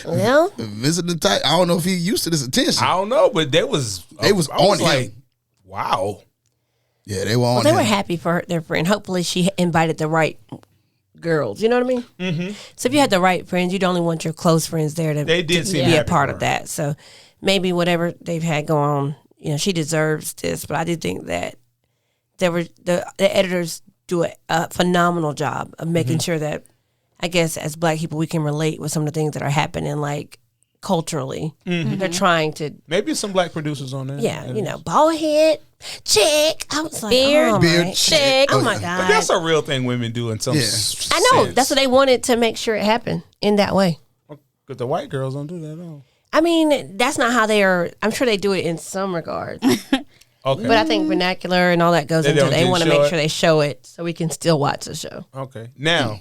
Well, Vincent the type. I don't know if he used to this attention. I don't know, but they was They was I was on him. like, wow. Yeah, they were on they him. were happy for their friend. Hopefully, she invited the right girls. You know what I mean? Mm-hmm. So if you had the right friends, you'd only want your close friends there to, They did to seem be a happy part for of her. that. So maybe whatever they've had going on, she deserves this. But I do think that the editors do a phenomenal job of making sure that, I guess, as Black people, we can relate with some of the things that are happening, like culturally. They're trying to, Maybe some black producers on there. bald head, check. I was like, Beard, oh beard, my, check. oh my But God. But that's a real thing women do in some Yeah. sense. I know. That's what they wanted to make sure it happened in that way. But the white girls don't do that at all. I mean, that's not how they are. I'm sure they do it in some regard. Okay. But I think vernacular and all that goes They into don't They just want to show make it? sure they show it so we can still watch the show. Okay. Now,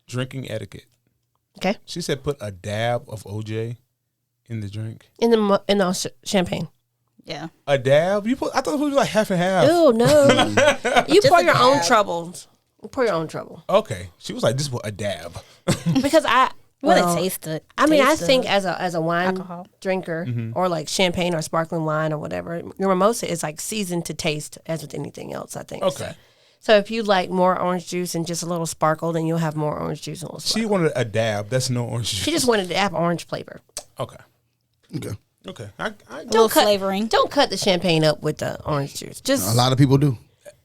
drinking etiquette. Okay. She said put a dab of OJ in the drink. In the champagne. Yeah. A dab? I thought it was like half and half. Oh no! You pour a your own dab. troubles. You pour your own trouble. Okay. She was like, this was a dab. Because Well, taste it. I mean, I Taste think the as a wine alcohol. drinker Mm-hmm. or like champagne or sparkling wine or whatever, your mimosa is like seasoned to taste as with anything else, I think. Okay. So if you like more orange juice and just a little sparkle, then you'll have more orange juice and a little She sparkle. wanted a dab. That's no orange juice. She just wanted to have orange flavor. Okay. Okay. Okay. A little flavoring. Don't cut the champagne up with the orange juice. Just A lot of people do.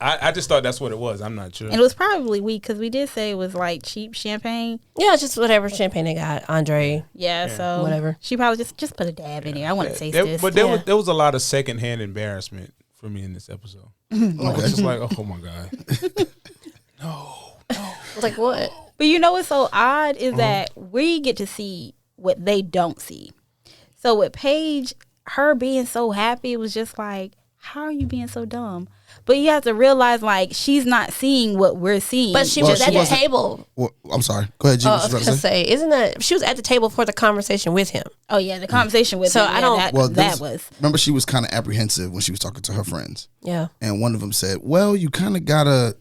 I just thought that's what it was. I'm not sure. And it was probably weak because we did say it was like cheap champagne. yeah, just whatever champagne they got. Andre. Yeah, so Whatever. She probably just put a dab in here. I want to taste this. But there was a lot of secondhand embarrassment for me in this episode. I was just like, oh my God. Like what? But you know what's so odd Uh-huh. is that we get to see what they don't see. So with Paige, her being so happy, it was just like, how are you being so dumb? But you have to realize, like, she's not seeing what we're seeing. But she Well, was she at the wasn't- table. Well, I'm sorry. Go ahead, G. I What you was about gonna to say? say, isn't that she was at the table for the conversation with him? Oh yeah, the conversation with So him, I yeah, don't- that, Well, that was Remember, she was kind of apprehensive when she was talking to her friends. Yeah. And one of them said, well, you kind of gotta.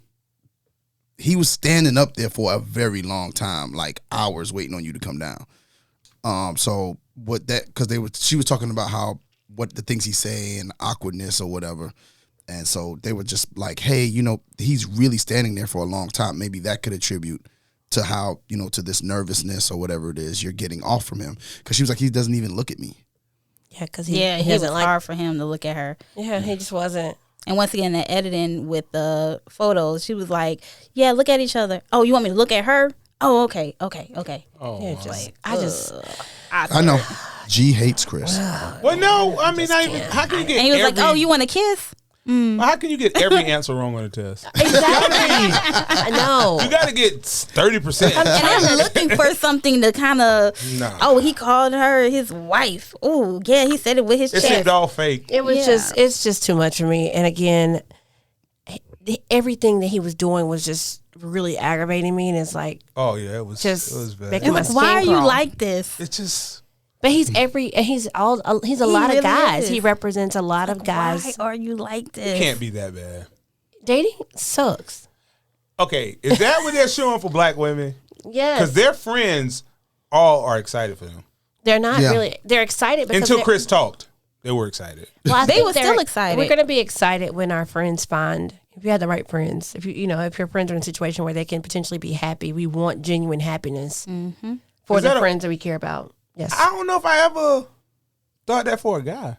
He was standing up there for a very long time, like hours waiting on you to come down. So what that, because she was talking about how, what the things he say and awkwardness or whatever. And so they were just like, hey, he's really standing there for a long time. Maybe that could attribute to how, to this nervousness or whatever it is you're getting off from him. Because she was like, he doesn't even look at me. Yeah, because it was doesn't like. hard for him to look at her. Yeah, he just wasn't. And once again, the editing with the photos, she was like, "Yeah, look at each other. Oh, you want me to look at her? Oh, okay. Oh, Yeah, I know. G hates Chris. well, no. I mean, how can you get? And he was like, "Oh, you want a kiss?" How can you get every answer wrong on a test? Exactly. I know. You got to get 30%. And I'm looking for something to kind of. Nah. Oh, he called her his wife. Oh, yeah, he said it with his It chest. seemed all fake. It was it's just too much for me. And again, everything that he was doing was just really aggravating me. And it's like, Oh yeah, it was Just bad. making my skin Why are you crawl. like this? It's just but he's a lot He of really guys. is. He represents a lot of guys. Why are you like this? can't be that bad. Dating sucks. Okay, is that what they're showing for black women? Yes. Because their friends all are excited for him. They're not Yeah. really. They're excited because Until they're- Chris talked, they were excited. Well, I They think were still excited. We're going to be excited when our friends find. If you have the right friends, if if your friends are in a situation where they can potentially be happy, we want genuine happiness for Is the that friends that we care about. Yes. I don't know if I ever thought that for a guy.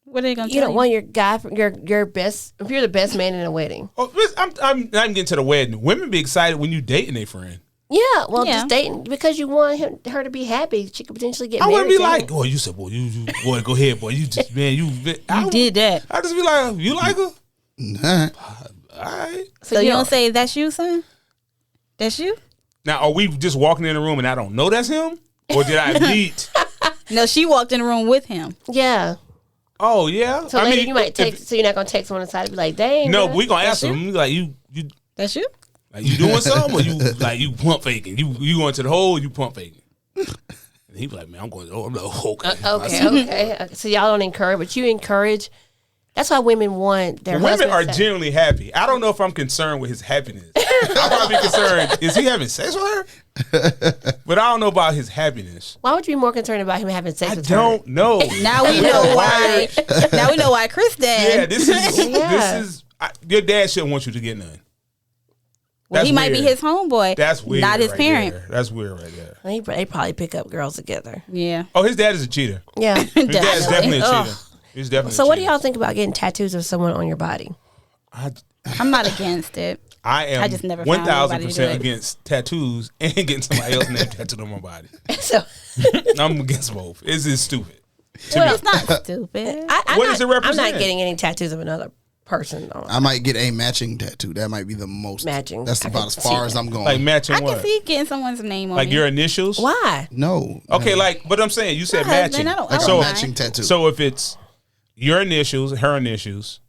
What are they going to You tell don't want your guy, your best. If you're the best man in a wedding, Oh, listen, I'm not even getting to the wedding. Women be excited when you dating a friend. yeah. Well, Yeah. just dating because you want her to be happy. She could potentially get I married. wouldn't be to like, him. boy, you said, boy, you boy, go ahead, boy, you just man, you did that. I just be like, you like her? Nah. All right. So you don't say that's you, son? That's you? Now, are we just walking in the room and I don't know that's him, or did I meet? No, she walked in the room with him. Yeah. Oh yeah. So later you might text. So you're not gonna text one on the side and be like, "Dang." No, bro, we gonna that's ask him like you That's you? like you doing something, or you like you pump faking? You going to the hole? Or you pump faking? And he be like, man, I'm going. I'm like, okay. Okay. So y'all don't encourage, but you encourage. That's why women want their Women husbands are to- genuinely happy. I don't know if I'm concerned with his happiness. I'm probably concerned. Is he having sex with her? But I don't know about his happiness. Why would you be more concerned about him having sex I with don't know. Now we know why. Now we know why Chris dad. Yeah, this is Yeah. your dad shouldn't want you to get none. Well, he might be weird. his homeboy. That's weird. Not his right parent. there. That's weird right there. her? They probably pick up girls together. Yeah. Oh, his dad is a cheater. Yeah. His dad is definitely a Ugh. cheater. He's definitely. So a what do cheater. y'all think about getting tattoos of someone on your body? I'm not against it. I am I just never found anybody to do 1,000% it. against tattoos and getting somebody else's name tattooed on my body. So I'm against both. It's just stupid. well, It's not stupid. I'm What not, does it I'm represent? not getting any tattoos of another person. On. I might get a matching tattoo. That might be the most. Matching. That's I about can as see far as that. I'm going. Like matching I can what? see getting someone's name on Like me. your initials? Why? No. Okay, but I'm saying you said My husband, matching. I don't Like mind. a matching tattoo. So if it's your initials, her initials,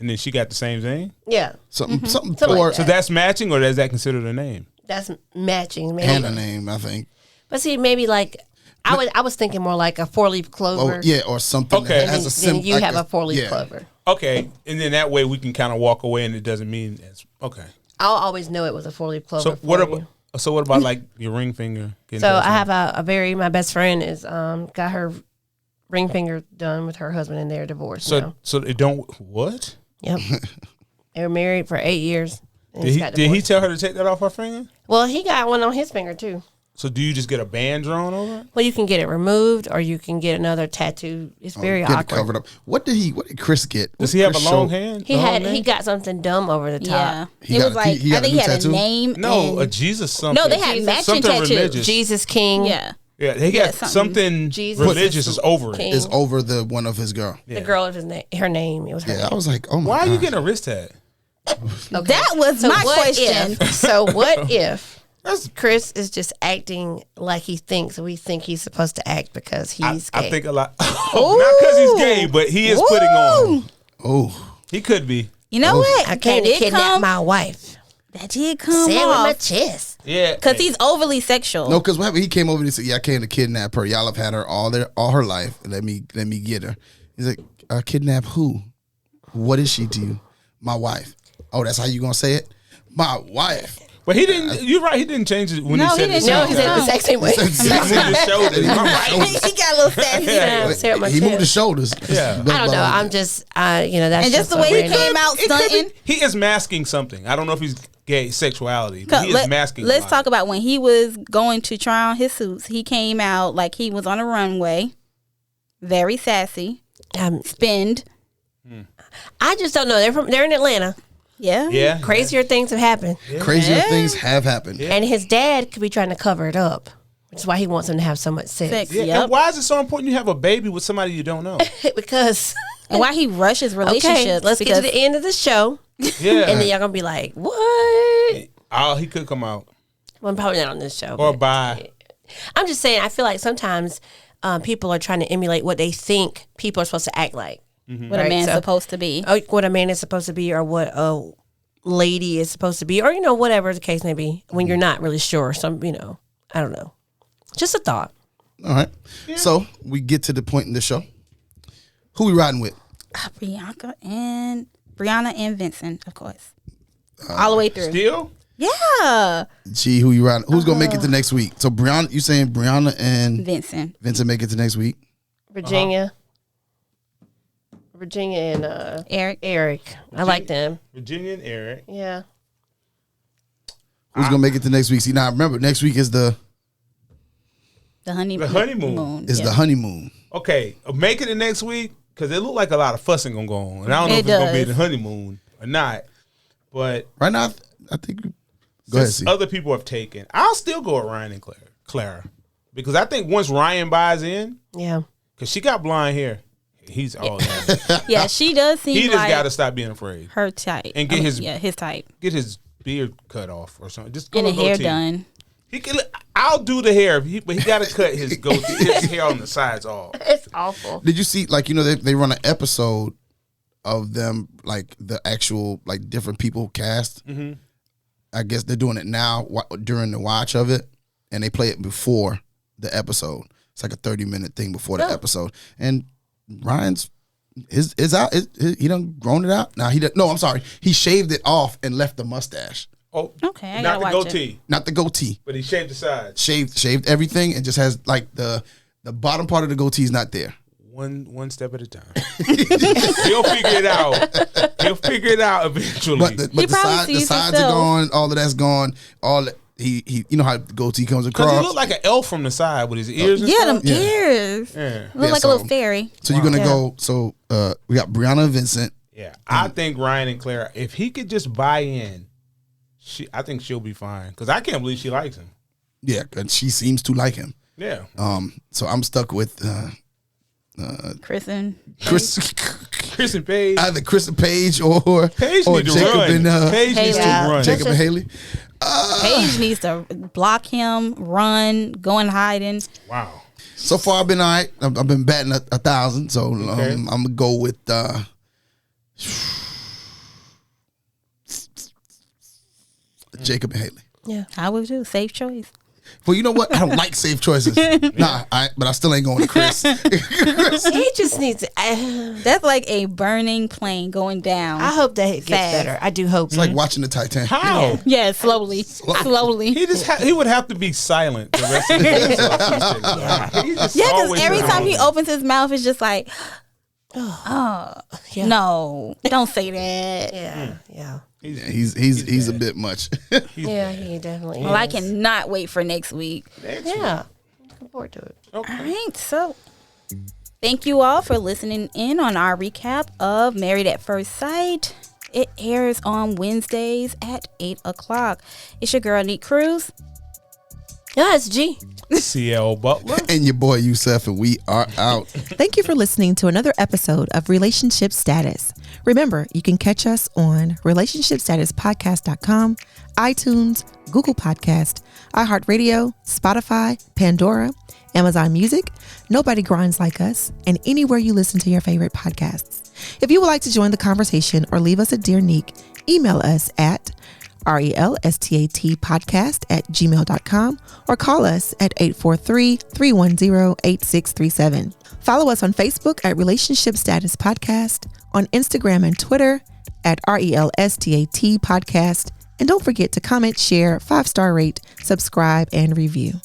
and then she got the same thing? Yeah. Something Something or like So that's matching, or is that considered a name? That's matching. Maybe. and a name, I think. But see, maybe like I was thinking more like a 4-leaf clover. Oh, yeah, or something Okay. that has a Then you like have a 4-leaf yeah. clover. Okay, and then that way we can kind of walk away, and it doesn't mean it's okay. I'll always know it was a 4-leaf clover. So for what you. about? So what about like your ring finger? So I have my best friend is got her ring finger done with her husband and they're divorced now. So it don't what? Yep. They were married for 8 years. And Did he tell her to take that off her finger? Well, he got one on his finger too. So do you just get a band drawn over it? Well, you can get it removed or you can get another tattoo. It's very Get it awkward. covered up. What did Chris get? Does he have a Chris long show- hand? He got something dumb over the Yeah. top. He It got was a- like, he got I a think new he had tattoo? a name. No, a and, Jesus something. no, they had Jesus. matching Something tattoos. religious. Jesus King. Yeah. Yeah, he Yeah, got something. something Jesus religious is over it. King. Is over the one of his girl. The girl of his name, her name. It was her Yeah, name. I was like, oh my Why are you God. getting a wrist tat? Okay. That was So my what question. So what if That's Chris is just acting like he thinks we think he's supposed to act because he's gay? I think a lot. Not because he's gay, but he is putting on. Oh, He could be. You know what? I came That to did kidnap come. my wife. That did come Say it with my off. chest. Yeah, Because he's overly sexual. no, because what happened? He came over and said, "Yeah, I came to kidnap her. Y'all have had her all her life. Let me get her." He's like, "Kidnap who? What is she to you? My wife." Oh, that's how you gonna say it? My wife. But he didn't. You're right. He didn't change it when No, he said he it. didn't. No, he said it the exact same way. He moved his shoulders. My wife. he got a little sassy. Yeah, say it with my He moved chest. his shoulders. Yeah. I don't know. I'm just, that's And just the way so he random. came out It could be- stunting. He is masking something. I don't know if he's gay sexuality, but he is masking. Let's talk about when he was going to try on his suits. He came out like he was on a runway, very sassy, spinned. I just don't know. They're in Atlanta. Yeah. Yeah. Crazier things have happened. Crazier things have happened. And his dad could be trying to cover it up, which is why he wants him to have so much sex. Sex. Yeah. Yep. And why is it so important you have a baby with somebody you don't know? Because, And why he rushes relationships. okay, let's get to the end of the show. Yeah. And then y'all going to be like, what? Oh, he could come out Well, probably not on this show. or but buy. I'm just saying, I feel like sometimes people are trying to emulate what they think people are supposed to act like. what a Right, man's so- supposed to be. Or what a man is supposed to be, or what a lady is supposed to be, or whatever the case may be, when you're not really sure. Some, I don't know. Just a thought. All right. So we get to the point in the show. Who we riding with? Brianna and Vincent, of course. All the way through. Still? Yeah. Gee, who you riding? Who's gonna make it to next week? So Brianna, you saying Brianna and Vincent. Vincent make it to next week? Virginia and Eric. I like them. Virginia and Eric. Yeah. Who's gonna make it to next week? See, now remember, next week is the honeymoon. The honeymoon. Yeah. the honeymoon. Okay, make it the next week because it looked like a lot of fussing gonna go on, and I don't know It if it's gonna be does. the honeymoon or not. But Right now, I think. Go ahead, since see. other people have taken, I'll still go with Ryan and Clara because I think once Ryan buys in, Yeah. because she got blonde hair, he's all in. Yeah, she does seem He just like got to stop being afraid her type. and get his his type. get his beard cut off or something. Just go And the with hair goatee. done. He can. I'll do the hair, but he got to cut his goatee, his hair on the sides off. It's awful. Did you see, like, they run an episode of them, like, the actual, like, different people cast? Mm-hmm. I guess they're doing it now during the watch of it, and they play it before the episode. It's like a 30-minute thing before the episode. And Ryan's is out. He done grown it out. Now, I'm sorry. He shaved it off and left the mustache. Oh, Okay, I not gotta the watch goatee, Not the goatee. but he shaved the sides. Shaved everything and just has, like, the bottom part of the goatee is not there. One step at a time. He'll figure it out. He'll figure it out eventually. But the probably sees sides are himself. gone. All of that's gone. He you know how the goatee comes Because he across. looked like an elf from the side with his ears and Yeah, them stuff. ears. Yeah. Look like so- a little fairy. So you're gonna Yeah. go. So we got Brianna and Vincent. Yeah. I think Ryan and Clara, if he could just buy in, I think she'll be fine. Because I can't believe she likes him. Yeah, and she seems to like him. Yeah. So I'm stuck with Chris and Chris, Chris and Paige. either Chris and Paige or Paige or need to Jacob run. and Paige needs to Yeah. run. Jacob and Haley. Paige needs to block him, run, go in hiding. Wow. So far, I've been all right. I've been batting 1,000. So Okay. I'm going to go with Jacob and Haley. Yeah. I would do. Safe choice. Well, you know what? I don't like safe choices. But I still ain't going to Chris. He just needs to. That's like a burning plane going down. I hope that it gets Fast. better. I do hope It's like watching the Titanic. How? Yeah, slowly. Slowly. He would have to be silent the rest of the day. He just Yeah, because always every been time he wrong. opens his mouth, it's just like, Yeah. no, don't say that. Yeah. Yeah. Yeah, he's a bit much. Yeah, he definitely is. Well, I cannot wait for next week. Yeah. Looking forward to it. All right, so thank you all for listening in on our recap of Married at First Sight. It airs on Wednesdays at 8 o'clock. It's your girl, Neat Cruz. Yeah, it's G. CL Butler. And your boy Yusef, and we are out. Thank you for listening to another episode of Relationship Status. Remember, you can catch us on relationshipstatuspodcast.com, iTunes, Google Podcast, iHeartRadio, Spotify, Pandora, Amazon Music, Nobody Grinds Like Us, and anywhere you listen to your favorite podcasts. If you would like to join the conversation or leave us a dear nick, email us at relstatpodcast@gmail.com or call us at 843-310-8637. Follow us on Facebook at Relationship Status Podcast, on Instagram and Twitter at RELSTAT Podcast. And don't forget to comment, share, 5-star rate, subscribe, and review.